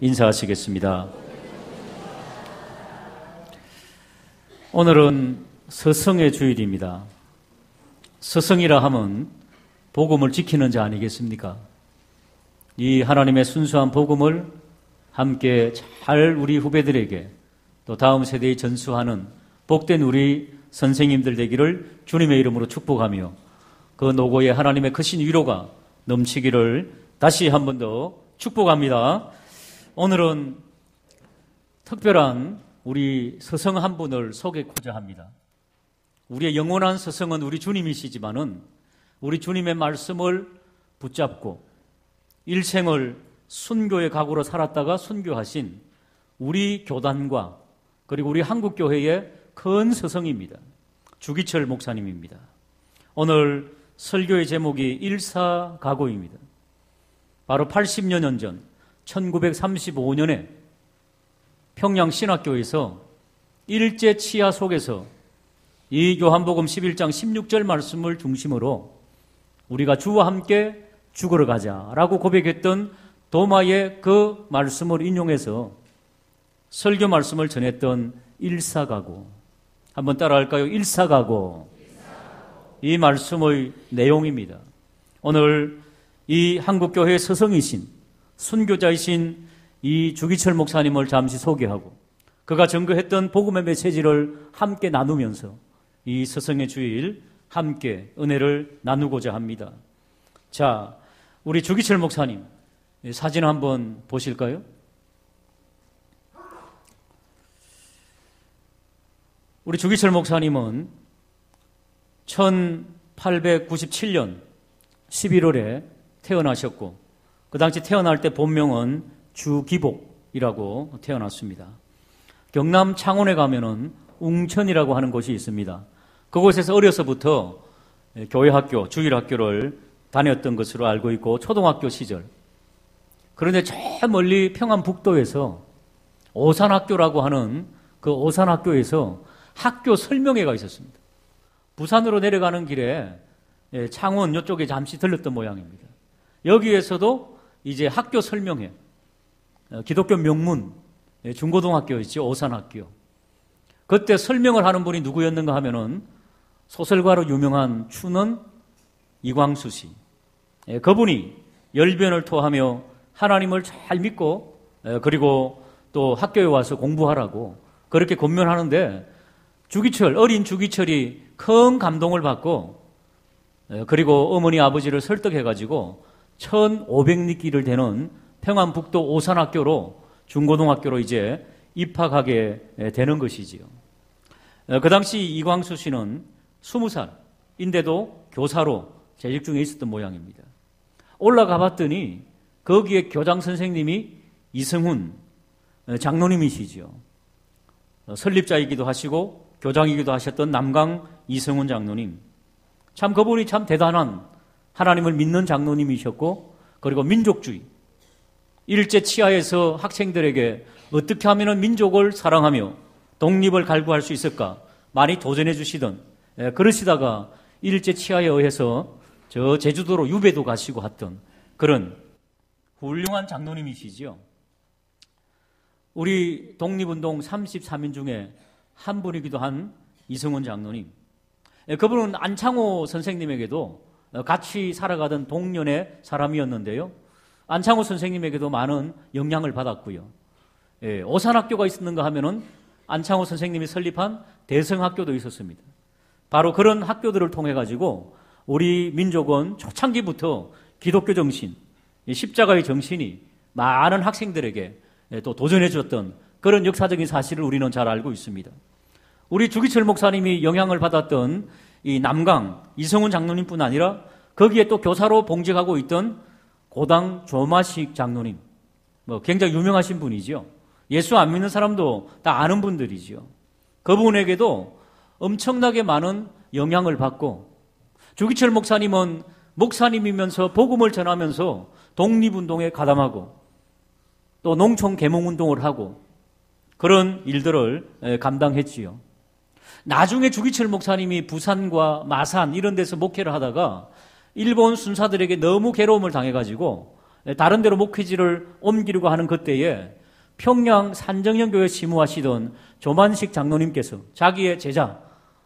인사하시겠습니다. 오늘은 서성의 주일입니다. 서성이라 하면 복음을 지키는 자 아니겠습니까? 이 하나님의 순수한 복음을 함께 잘 우리 후배들에게 또 다음 세대에 전수하는 복된 우리 선생님들 되기를 주님의 이름으로 축복하며 그 노고에 하나님의 크신 위로가 넘치기를 다시 한 번 더 축복합니다. 오늘은 특별한 우리 서성 한 분을 소개하고자 합니다. 우리의 영원한 서성은 우리 주님이시지만은 우리 주님의 말씀을 붙잡고 일생을 순교의 각오로 살았다가 순교하신 우리 교단과 그리고 우리 한국교회의 큰 서성입니다. 주기철 목사님입니다. 오늘 설교의 제목이 일사가고입니다. 바로 80여 년 전 1935년에 평양 신학교에서 일제 치하 속에서 이 요한복음 11장 16절 말씀을 중심으로 우리가 주와 함께 죽으러 가자라고 고백했던 도마의 그 말씀을 인용해서 설교 말씀을 전했던 일사가고, 한번 따라할까요? 일사가고. 이 말씀의 내용입니다. 오늘 이 한국교회의 서성이신 순교자이신 이 주기철 목사님을 잠시 소개하고 그가 전거했던 복음의 메시지를 함께 나누면서 이 서성의 주일 함께 은혜를 나누고자 합니다. 자, 우리 주기철 목사님 사진 한번 보실까요? 우리 주기철 목사님은 1897년 11월에 태어나셨고 그 당시 태어날 때 본명은 주기복이라고 태어났습니다. 경남 창원에 가면은 웅천이라고 하는 곳이 있습니다. 그곳에서 어려서부터 교회 학교, 주일 학교를 다녔던 것으로 알고 있고 초등학교 시절, 그런데 저 멀리 평안북도에서 오산학교라고 하는 그 오산학교에서 학교 설명회가 있었습니다. 부산으로 내려가는 길에 창원 이쪽에 잠시 들렀던 모양입니다. 여기에서도 이제 학교 설명회, 기독교 명문 중고등학교였죠. 오산학교. 그때 설명을 하는 분이 누구였는가 하면은 소설가로 유명한 춘원 이광수 씨. 그분이 열변을 토하며 하나님을 잘 믿고 그리고 또 학교에 와서 공부하라고 그렇게 권면하는데 어린 주기철이 큰 감동을 받고 그리고 어머니 아버지를 설득해가지고 1500리길을 되는 평안북도 오산학교로 중고등학교로 이제 입학하게 되는 것이지요. 그 당시 이광수 씨는 20살인데도 교사로 재직 중에 있었던 모양입니다. 올라가 봤더니 거기에 교장 선생님이 이승훈 장로님이시죠. 설립자이기도 하시고 교장이기도 하셨던 남강 이승훈 장로님. 참 그분이 참 대단한 하나님을 믿는 장로님이셨고 그리고 민족주의, 일제 치하에서 학생들에게 어떻게 하면 민족을 사랑하며 독립을 갈구할 수 있을까 많이 도전해 주시던, 그러시다가 일제 치하에 의해서 저 제주도로 유배도 가시고 했던 그런 훌륭한 장로님이시죠. 우리 독립운동 33인 중에 한 분이기도 한 이승훈 장로님. 그분은 안창호 선생님에게도 같이 살아가던 동년의 사람이었는데요. 안창호 선생님에게도 많은 영향을 받았고요. 오산학교가 있었는가 하면은 안창호 선생님이 설립한 대성학교도 있었습니다. 바로 그런 학교들을 통해 가지고 우리 민족은 초창기부터 기독교 정신, 십자가의 정신이 많은 학생들에게 또 도전해 줬던 그런 역사적인 사실을 우리는 잘 알고 있습니다. 우리 주기철 목사님이 영향을 받았던 이 남강 이성훈 장로님뿐 아니라 거기에 또 교사로 봉직하고 있던 고당 조마식 장로님, 굉장히 유명하신 분이죠. 예수 안 믿는 사람도 다 아는 분들이죠. 그분에게도 엄청나게 많은 영향을 받고 주기철 목사님은 목사님이면서 복음을 전하면서 독립운동에 가담하고 또 농촌 계몽운동을 하고 그런 일들을 감당했지요. 나중에 주기철 목사님이 부산과 마산 이런 데서 목회를 하다가 일본 순사들에게 너무 괴로움을 당해가지고 다른 데로 목회지를 옮기려고 하는 그때에 평양 산정연교회 시무하시던 조만식 장로님께서 자기의 제자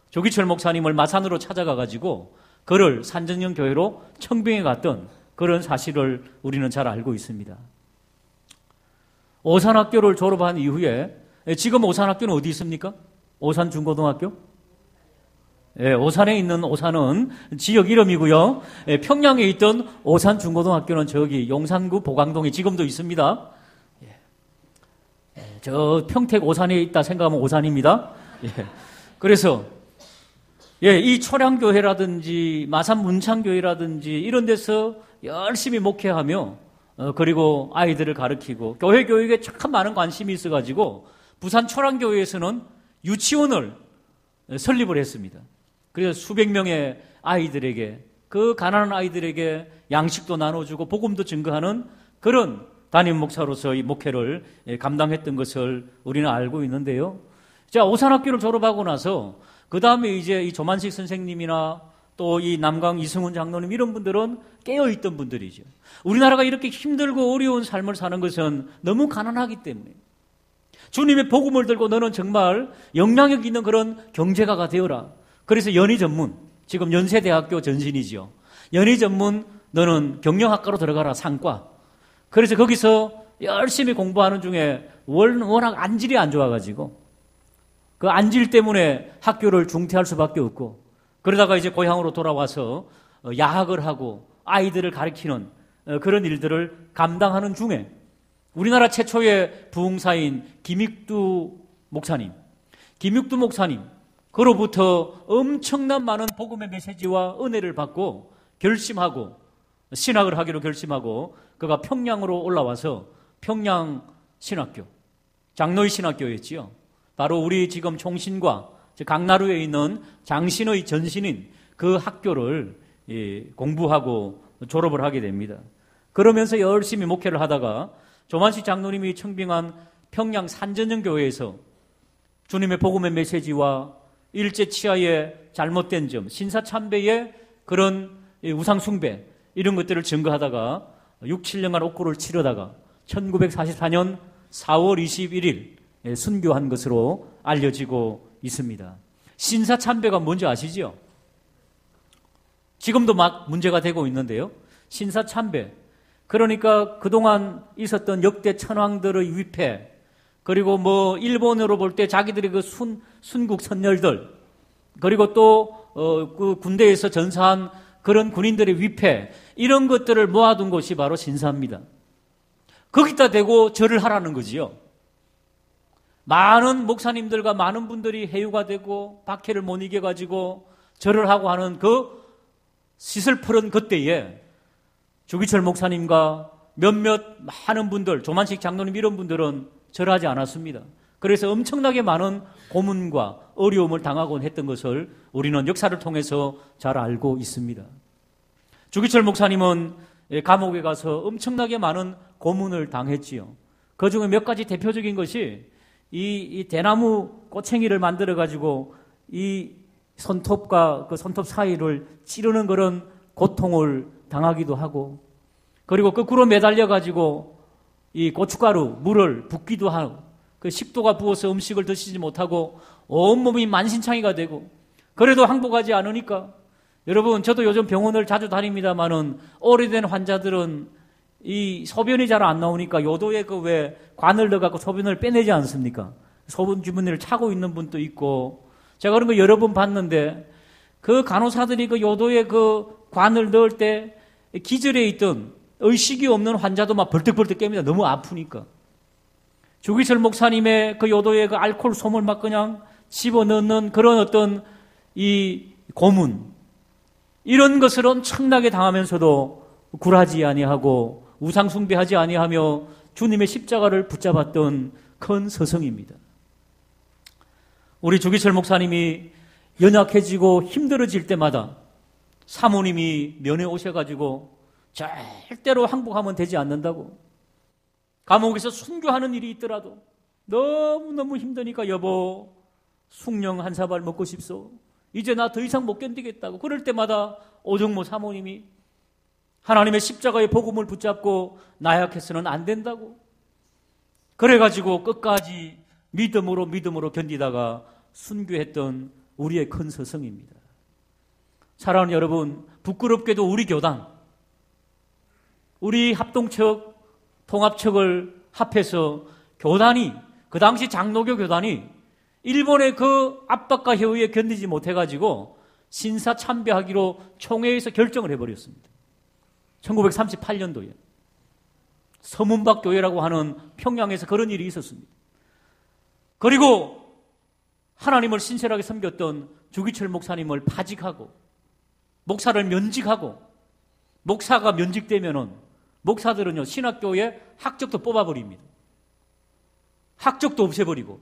조기철 목사님을 마산으로 찾아가가지고 그를 산정연교회로 청빙해 갔던 그런 사실을 우리는 잘 알고 있습니다. 오산학교를 졸업한 이후에 지금 오산학교는 어디 있습니까? 오산중고등학교? 오산에 있는 오산은 지역 이름이고요. 평양에 있던 오산중고등학교는 저기 용산구 보강동에 지금도 있습니다. 저 평택 오산에 있다 생각하면 오산입니다. 그래서 이 초량교회라든지 마산 문창교회라든지 이런 데서 열심히 목회하며 그리고 아이들을 가르치고 교회 교육에 참 많은 관심이 있어가지고 부산 초량교회에서는 유치원을 설립을 했습니다. 그래서 수백 명의 아이들에게 그 가난한 아이들에게 양식도 나눠주고 복음도 증거하는 그런 담임 목사로서 이 목회를 감당했던 것을 우리는 알고 있는데요. 자, 오산학교를 졸업하고 나서 그 다음에 이제 이 조만식 선생님이나 또 이 남강 이승훈 장로님 이런 분들은 깨어있던 분들이죠. 우리나라가 이렇게 힘들고 어려운 삶을 사는 것은 너무 가난하기 때문에 주님의 복음을 들고 너는 정말 영향력 있는 그런 경제가가 되어라. 그래서 연희 전문, 지금 연세대학교 전신이죠. 연희 전문 너는 경영학과로 들어가라, 상과. 그래서 거기서 열심히 공부하는 중에 워낙 안질이 안 좋아가지고 그 안질 때문에 학교를 중퇴할 수밖에 없고 그러다가 이제 고향으로 돌아와서 야학을 하고 아이들을 가르치는 그런 일들을 감당하는 중에 우리나라 최초의 부흥사인 김익두 목사님 그로부터 엄청난 많은 복음의 메시지와 은혜를 받고 결심하고 신학을 하기로 결심하고 그가 평양으로 올라와서 평양 신학교, 장로의 신학교였지요. 바로 우리 지금 총신과 강나루에 있는 장신의 전신인 그 학교를 공부하고 졸업을 하게 됩니다. 그러면서 열심히 목회를 하다가 조만식 장로님이 청빙한 평양 산전영교회에서 주님의 복음의 메시지와 일제 치하의 잘못된 점, 신사참배의 그런 우상숭배 이런 것들을 증거하다가 6, 7년간 옥고를 치르다가 1944년 4월 21일 순교한 것으로 알려지고 있습니다. 신사참배가 뭔지 아시죠? 지금도 막 문제가 되고 있는데요. 신사참배, 그러니까 그동안 있었던 역대 천황들의 위패, 그리고 뭐 일본으로 볼 때 자기들의 그 순국 선열들, 그리고 또 그 군대에서 전사한 그런 군인들의 위패, 이런 것들을 모아둔 것이 바로 신사입니다. 거기다 대고 절을 하라는 거지요. 많은 목사님들과 많은 분들이 해유가 되고 박해를 못 이겨가지고 절을 하고 하는 그 시설풀은 그때에 조기철 목사님과 몇몇 많은 분들, 조만식 장로님 이런 분들은 절하지 않았습니다. 그래서 엄청나게 많은 고문과 어려움을 당하곤 했던 것을 우리는 역사를 통해서 잘 알고 있습니다. 조기철 목사님은 감옥에 가서 엄청나게 많은 고문을 당했지요. 그 중에 몇 가지 대표적인 것이 이 대나무 꼬챙이를 만들어 가지고 이 손톱과 그 손톱 사이를 찌르는 그런 고통을 당하기도 하고, 그리고 거꾸로 매달려 가지고 이 고춧가루 물을 붓기도 하고, 그 식도가 부어서 음식을 드시지 못하고 온몸이 만신창이가 되고, 그래도 항복하지 않으니까, 여러분 저도 요즘 병원을 자주 다닙니다만은 오래된 환자들은 이 소변이 잘 안 나오니까 요도에 그 왜 관을 넣어갖고 소변을 빼내지 않습니까? 소변 주머니를 차고 있는 분도 있고, 제가 그런 거 여러 번 봤는데 그 간호사들이 그 요도에 그 관을 넣을 때 기절해 있던 의식이 없는 환자도 막 벌떡벌떡 깹니다. 너무 아프니까. 조기철 목사님의 그 요도에 그 알코올 솜을 막 그냥 집어넣는 그런 어떤 이 고문, 이런 것을 엄청나게 당하면서도 굴하지 아니하고 우상숭배하지 아니하며 주님의 십자가를 붙잡았던 큰 스승입니다. 우리 조기철 목사님이 연약해지고 힘들어질 때마다 사모님이 면회 오셔가지고 절대로 항복하면 되지 않는다고, 감옥에서 순교하는 일이 있더라도 너무너무 힘드니까 여보 숭늉 한 사발 먹고 싶소, 이제 나 더 이상 못 견디겠다고, 그럴 때마다 오정모 사모님이 하나님의 십자가의 복음을 붙잡고 나약해서는 안 된다고. 그래가지고 끝까지 믿음으로 견디다가 순교했던 우리의 큰 스승입니다. 사랑하는 여러분, 부끄럽게도 우리 교단, 우리 합동측, 통합측을 합해서 교단이, 그 당시 장로교 교단이 일본의 그 압박과 해후에 견디지 못해가지고 신사 참배하기로 총회에서 결정을 해버렸습니다. 1938년도에 서문박 교회라고 하는 평양에서 그런 일이 있었습니다. 그리고 하나님을 신실하게 섬겼던 주기철 목사님을 파직하고 목사를 면직하고, 목사가 면직되면은 목사들은요 신학교에 학적도 뽑아버립니다. 학적도 없애버리고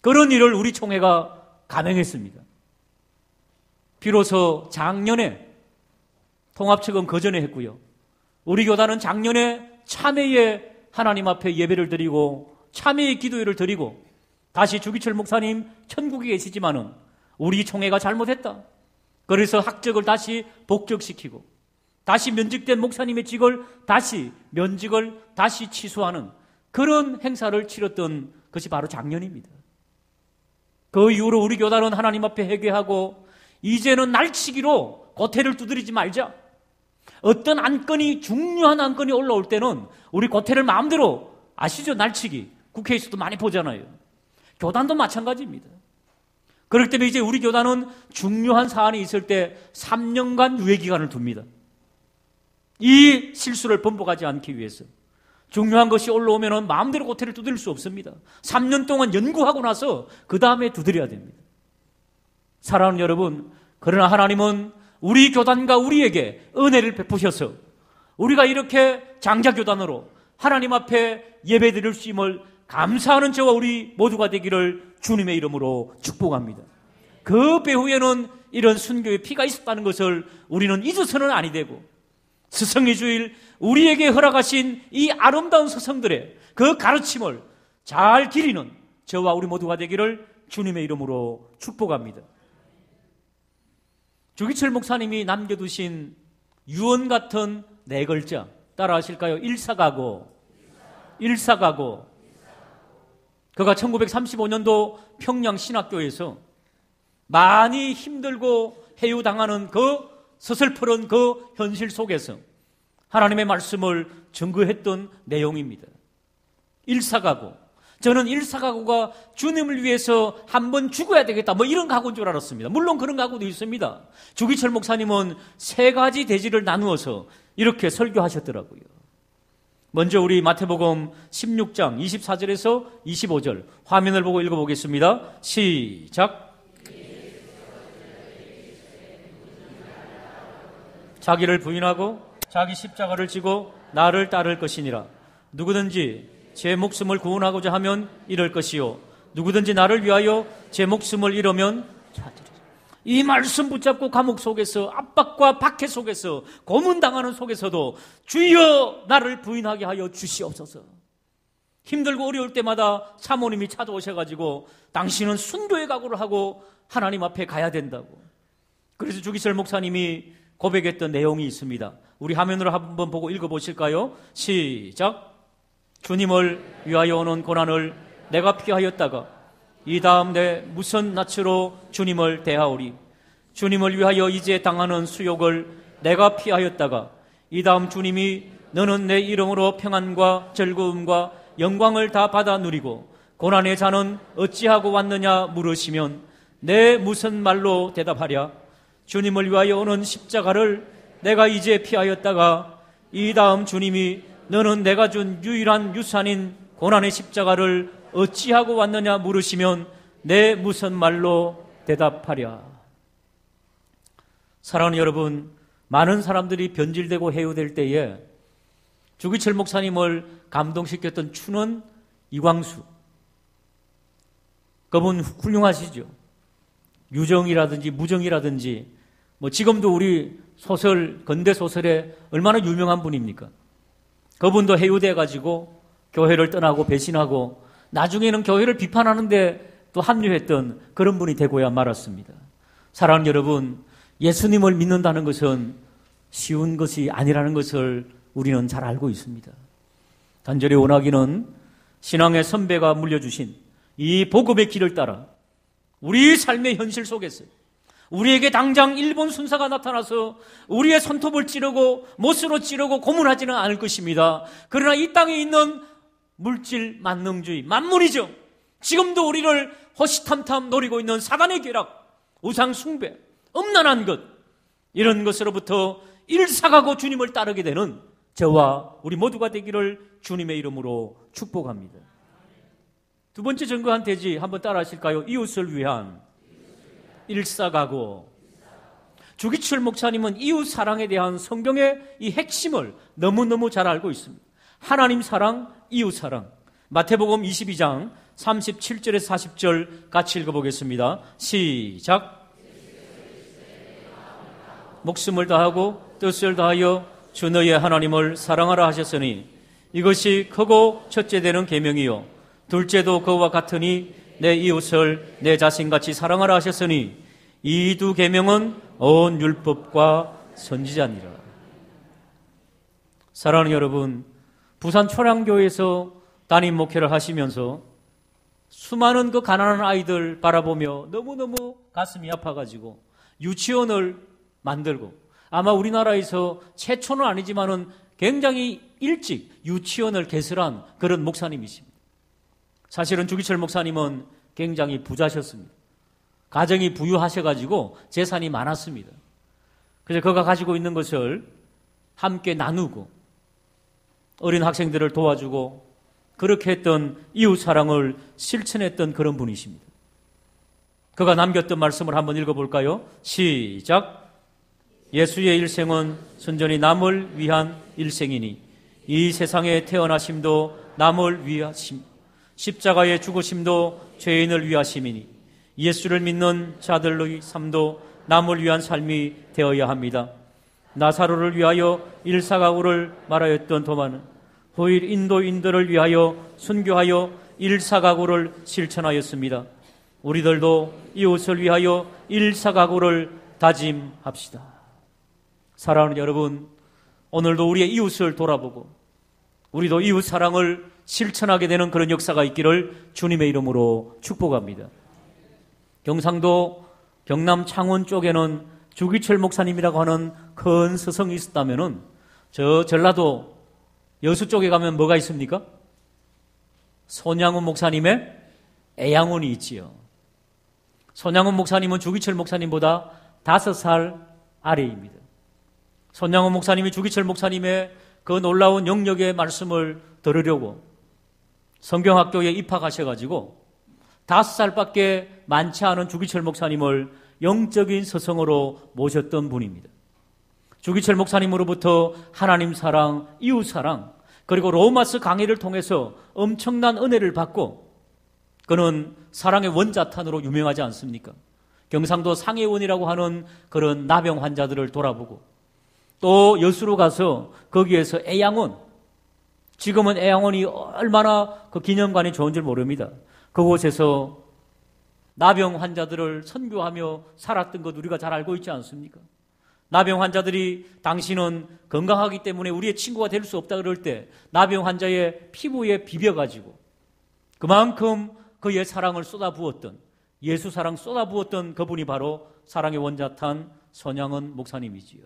그런 일을 우리 총회가 감행했습니다. 비로소 작년에 통합측은 그전에 했고요. 우리 교단은 작년에 참회에 하나님 앞에 예배를 드리고 참회의 기도회를 드리고 다시 주기철 목사님 천국에 계시지만은 우리 총회가 잘못했다. 그래서 학적을 다시 복적시키고 다시 면직된 목사님의 직을 다시 면직을 다시 취소하는 그런 행사를 치렀던 것이 바로 작년입니다. 그 이후로 우리 교단은 하나님 앞에 회개하고 이제는 날치기로 고태를 두드리지 말자. 어떤 안건이, 중요한 안건이 올라올 때는 우리 고태를 마음대로, 아시죠? 날치기. 국회에서도 많이 보잖아요. 교단도 마찬가지입니다. 그렇기 때문에 이제 우리 교단은 중요한 사안이 있을 때 3년간 유예기간을 둡니다. 이 실수를 번복하지 않기 위해서. 중요한 것이 올라오면 마음대로 고태를 두드릴 수 없습니다. 3년 동안 연구하고 나서 그 다음에 두드려야 됩니다. 사랑하는 여러분, 그러나 하나님은 우리 교단과 우리에게 은혜를 베푸셔서 우리가 이렇게 장자교단으로 하나님 앞에 예배드릴 수 있음을 감사하는 저와 우리 모두가 되기를 주님의 이름으로 축복합니다. 그 배후에는 이런 순교의 피가 있었다는 것을 우리는 잊어서는 아니 되고, 스승의 주일 우리에게 허락하신 이 아름다운 스승들의 그 가르침을 잘 기리는 저와 우리 모두가 되기를 주님의 이름으로 축복합니다. 주기철 목사님이 남겨두신 유언 같은 네 글자 따라 하실까요? 일사가고. 그가 1935년도 평양 신학교에서 많이 힘들고 해유당하는 그 서슬퍼런 그 현실 속에서 하나님의 말씀을 증거했던 내용입니다. 일사가고. 저는 일사가고가 주님을 위해서 한번 죽어야 되겠다, 뭐 이런 각오인 줄 알았습니다. 물론 그런 각오도 있습니다. 주기철 목사님은 3가지 대지를 나누어서 이렇게 설교하셨더라고요. 먼저 우리 마태복음 16장 24절에서 25절 화면을 보고 읽어보겠습니다. 시작. 자기를 부인하고 자기 십자가를 지고 나를 따를 것이니라. 누구든지 제 목숨을 구원하고자 하면 잃을 것이요 누구든지 나를 위하여 제 목숨을 잃으면 찾으리라. 이 말씀 붙잡고 감옥 속에서, 압박과 박해 속에서, 고문당하는 속에서도 주여 나를 부인하게 하여 주시옵소서. 힘들고 어려울 때마다 사모님이 찾아오셔가지고 당신은 순교의 각오를 하고 하나님 앞에 가야 된다고. 그래서 주기철 목사님이 고백했던 내용이 있습니다. 우리 화면으로 한번 보고 읽어보실까요? 시작. 주님을 위하여 오는 고난을 내가 피하였다가 이 다음 내 무슨 낯으로 주님을 대하오리. 주님을 위하여 이제 당하는 수욕을 내가 피하였다가 이 다음 주님이 너는 내 이름으로 평안과 즐거움과 영광을 다 받아 누리고 고난의 자는 어찌하고 왔느냐 물으시면 내 무슨 말로 대답하랴. 주님을 위하여 오는 십자가를 내가 이제 피하였다가 이 다음 주님이 너는 내가 준 유일한 유산인 고난의 십자가를 어찌하고 왔느냐 물으시면 내 무슨 말로 대답하랴. 사랑하는 여러분, 많은 사람들이 변질되고 해유될 때에 주기철 목사님을 감동시켰던 추는 이광수. 그분 훌륭하시죠. 유정이라든지 무정이라든지 뭐 지금도 우리 소설, 근대 소설에 얼마나 유명한 분입니까? 그분도 해유돼가지고 교회를 떠나고 배신하고 나중에는 교회를 비판하는데 또 합류했던 그런 분이 되고야 말았습니다. 사랑하는 여러분, 예수님을 믿는다는 것은 쉬운 것이 아니라는 것을 우리는 잘 알고 있습니다. 간절히 원하기는 신앙의 선배가 물려주신 이 복음의 길을 따라 우리 삶의 현실 속에서 우리에게 당장 일본 순사가 나타나서 우리의 손톱을 찌르고 못으로 찌르고 고문하지는 않을 것입니다. 그러나 이 땅에 있는 물질 만능주의, 만문이죠. 지금도 우리를 호시탐탐 노리고 있는 사단의 계략, 우상 숭배, 음란한 것, 이런 것으로부터 일사가고 주님을 따르게 되는 저와 우리 모두가 되기를 주님의 이름으로 축복합니다. 두 번째 증거한 대지 한번 따라 하실까요? 이웃을 위한 일사가고. 주기철 목사님은 이웃 사랑에 대한 성경의 이 핵심을 너무너무 잘 알고 있습니다. 하나님 사랑, 이웃 사랑. 마태복음 22장 37절에서 40절 같이 읽어보겠습니다. 시작. 목숨을 다하고 뜻을 다하여 주 너의 하나님을 사랑하라 하셨으니 이것이 크고 첫째 되는 계명이요 둘째도 그와 같으니 내 이웃을 내 자신같이 사랑하라 하셨으니 이 두 계명은 온 율법과 선지자니라. 사랑하는 여러분, 부산 초량교회에서 담임 목회를 하시면서 수많은 그 가난한 아이들 바라보며 너무너무 가슴이 아파가지고 유치원을 만들고, 아마 우리나라에서 최초는 아니지만은 굉장히 일찍 유치원을 개설한 그런 목사님이십니다. 사실은 주기철 목사님은 굉장히 부자셨습니다. 가정이 부유하셔가지고 재산이 많았습니다. 그래서 그가 가지고 있는 것을 함께 나누고 어린 학생들을 도와주고 그렇게 했던 이웃 사랑을 실천했던 그런 분이십니다. 그가 남겼던 말씀을 한번 읽어볼까요? 시작. 예수의 일생은 순전히 남을 위한 일생이니 이 세상에 태어나심도 남을 위하심, 십자가의 죽으심도 죄인을 위하심이니 예수를 믿는 자들의 삶도 남을 위한 삶이 되어야 합니다. 나사로를 위하여 일사각오를 말하였던 도마는 후일 인도인들을 위하여 순교하여 일사각오를 실천하였습니다. 우리들도 이웃을 위하여 일사각오를 다짐합시다. 사랑하는 여러분, 오늘도 우리의 이웃을 돌아보고 우리도 이웃 사랑을 실천하게 되는 그런 역사가 있기를 주님의 이름으로 축복합니다. 경상도 경남 창원 쪽에는 주기철 목사님이라고 하는 큰 서성이 있었다면은 저 전라도 여수 쪽에 가면 뭐가 있습니까? 손양훈 목사님의 애양원이 있지요. 손양훈 목사님은 주기철 목사님보다 5살 아래입니다. 손양훈 목사님이 주기철 목사님의 그 놀라운 영역의 말씀을 들으려고 성경학교에 입학하셔가지고 5살밖에 많지 않은 주기철 목사님을 영적인 스승으로 모셨던 분입니다. 주기철 목사님으로부터 하나님 사랑, 이웃 사랑, 그리고 로마서 강의를 통해서 엄청난 은혜를 받고 그는 사랑의 원자탄으로 유명하지 않습니까? 경상도 상해원이라고 하는 그런 나병 환자들을 돌아보고 또 여수로 가서 거기에서 애양원, 지금은 애양원이 얼마나 그 기념관이 좋은 줄 모릅니다. 그곳에서 나병 환자들을 선교하며 살았던 것 우리가 잘 알고 있지 않습니까? 나병 환자들이 당신은 건강하기 때문에 우리의 친구가 될 수 없다 그럴 때 나병 환자의 피부에 비벼가지고 그만큼 그의 사랑을 쏟아부었던, 예수 사랑 쏟아부었던 그분이 바로 사랑의 원자탄 손양은 목사님이지요.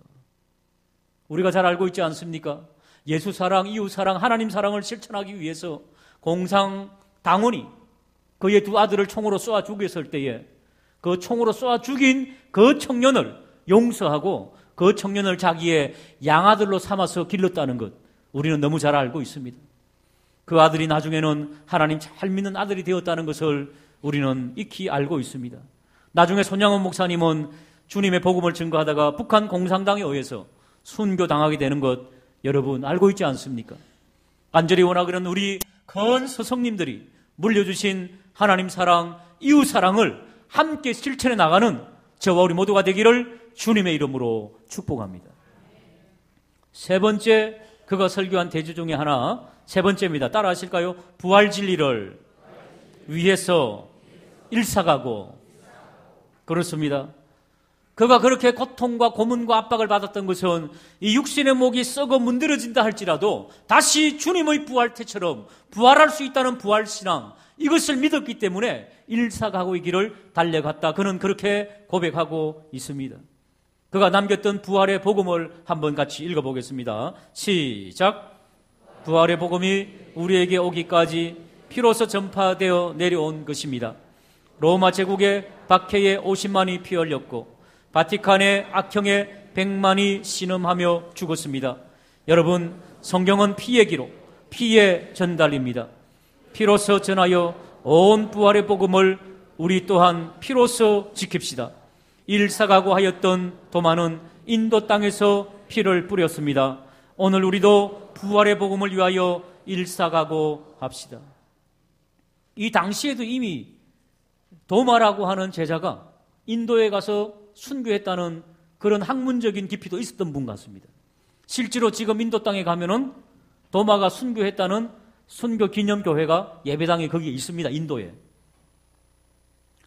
우리가 잘 알고 있지 않습니까? 예수 사랑, 이웃 사랑, 하나님 사랑을 실천하기 위해서 공상당원이 그의 두 아들을 총으로 쏘아 죽였을 때에 그 총으로 쏘아 죽인 그 청년을 용서하고 그 청년을 자기의 양아들로 삼아서 길렀다는 것 우리는 너무 잘 알고 있습니다. 그 아들이 나중에는 하나님 잘 믿는 아들이 되었다는 것을 우리는 익히 알고 있습니다. 나중에 손양원 목사님은 주님의 복음을 증거하다가 북한 공산당에 의해서 순교당하게 되는 것 여러분 알고 있지 않습니까? 간절히 원하기는 우리 큰 스승님들이 물려주신 하나님 사랑, 이웃 사랑을 함께 실천해 나가는 저와 우리 모두가 되기를 주님의 이름으로 축복합니다. 세 번째 그가 설교한 대주 중에 하나, 세 번째입니다. 따라 하실까요? 부활 진리를 위해서 일사가고. 그렇습니다. 그가 그렇게 고통과 고문과 압박을 받았던 것은 이 육신의 목이 썩어 문드러진다 할지라도 다시 주님의 부활태처럼 부활할 수 있다는 부활신앙, 이것을 믿었기 때문에 일사가고의 길을 달려갔다. 그는 그렇게 고백하고 있습니다. 그가 남겼던 부활의 복음을 한번 같이 읽어보겠습니다. 시작. 부활의 복음이 우리에게 오기까지 피로서 전파되어 내려온 것입니다. 로마 제국의 박해에 50만이 피 흘렸고 바티칸의 악형에 100만이 신음하며 죽었습니다. 여러분, 성경은 피의 기록, 피의 전달입니다. 피로서 전하여 온 부활의 복음을 우리 또한 피로서 지킵시다. 일사가고 하였던 도마는 인도 땅에서 피를 뿌렸습니다. 오늘 우리도 부활의 복음을 위하여 일사가고 합시다. 이 당시에도 이미 도마라고 하는 제자가 인도에 가서 순교했다는 그런 학문적인 깊이도 있었던 분 같습니다. 실제로 지금 인도 땅에 가면은 도마가 순교했다는 순교 기념교회가 예배당이 거기에 있습니다. 인도에.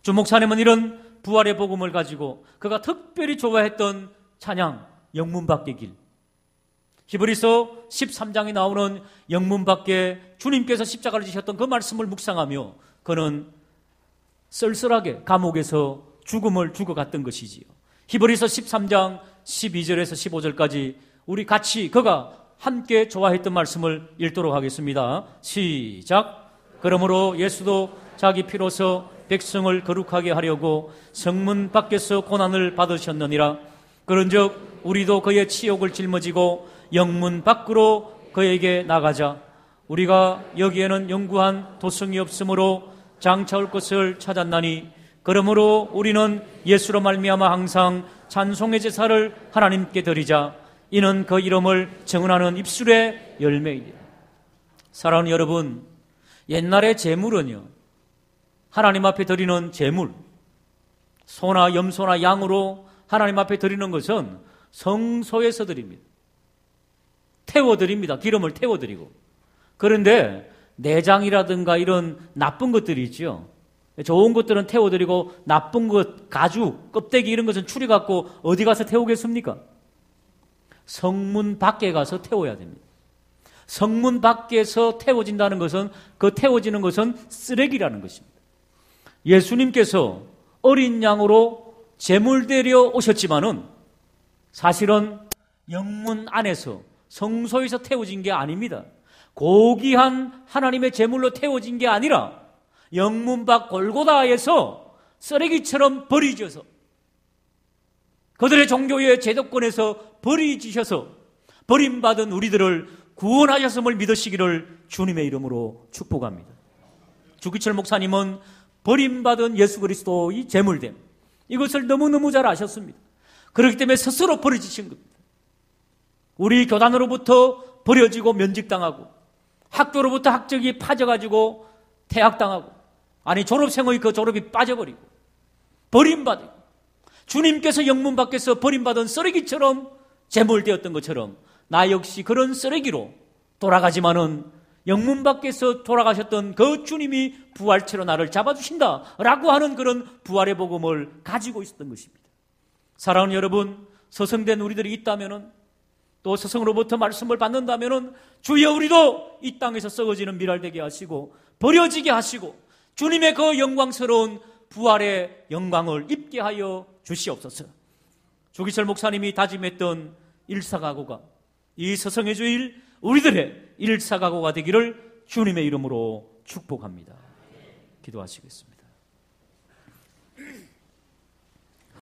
주 목사님은 이런 부활의 복음을 가지고 그가 특별히 좋아했던 찬양, 영문 밖의 길. 히브리서 13장에 나오는 영문 밖에 주님께서 십자가를 지셨던 그 말씀을 묵상하며 그는 쓸쓸하게 감옥에서 죽음을 죽어갔던 것이지요. 히브리서 13장 12절에서 15절까지 우리 같이 그가 함께 좋아했던 말씀을 읽도록 하겠습니다. 시작. 그러므로 예수도 자기 피로서 백성을 거룩하게 하려고 성문 밖에서 고난을 받으셨느니라. 그런즉 우리도 그의 치욕을 짊어지고 영문 밖으로 그에게 나가자. 우리가 여기에는 영구한 도성이 없으므로 장차 올 것을 찾았나니 그러므로 우리는 예수로 말미암아 항상 찬송의 제사를 하나님께 드리자. 이는 그 이름을 정언하는 입술의 열매이니라. 사랑하는 여러분, 옛날의 제물은요, 하나님 앞에 드리는 제물, 소나 염소나 양으로 하나님 앞에 드리는 것은 성소에서 드립니다. 태워드립니다. 기름을 태워드리고. 그런데 내장이라든가 이런 나쁜 것들이 있죠. 좋은 것들은 태워드리고 나쁜 것, 가죽, 껍데기 이런 것은 추려갖고 어디 가서 태우겠습니까? 성문 밖에 가서 태워야 됩니다. 성문 밖에서 태워진다는 것은 그 태워지는 것은 쓰레기라는 것입니다. 예수님께서 어린 양으로 제물되려 오셨지만은 사실은 영문 안에서 성소에서 태워진 게 아닙니다. 고귀한 하나님의 제물로 태워진 게 아니라 영문 밖 골고다에서 쓰레기처럼 버려져서 그들의 종교의 제도권에서 버려지셔서 버림받은 우리들을 구원하셨음을 믿으시기를 주님의 이름으로 축복합니다. 주기철 목사님은 버림받은 예수 그리스도의 제물됨, 이것을 너무너무 잘 아셨습니다. 그렇기 때문에 스스로 버려지신 겁니다. 우리 교단으로부터 버려지고 면직당하고 학교로부터 학적이 빠져가지고 퇴학당하고, 아니 졸업생의 그 졸업이 빠져버리고 버림받고, 주님께서 영문 밖에서 버림받은 쓰레기처럼 제물되었던 것처럼 나 역시 그런 쓰레기로 돌아가지만은 영문 밖에서 돌아가셨던 그 주님이 부활체로 나를 잡아주신다라고 하는 그런 부활의 복음을 가지고 있었던 것입니다. 사랑하는 여러분, 서성된 우리들이 있다면은, 또 서성으로부터 말씀을 받는다면은, 주여 우리도 이 땅에서 썩어지는 미랄되게 하시고 버려지게 하시고 주님의 그 영광스러운 부활의 영광을 입게 하여 주시옵소서. 주기철 목사님이 다짐했던 일사가고가 이 서성의 주일 우리들의 일사가고가 되기를 주님의 이름으로 축복합니다. 기도하시겠습니다.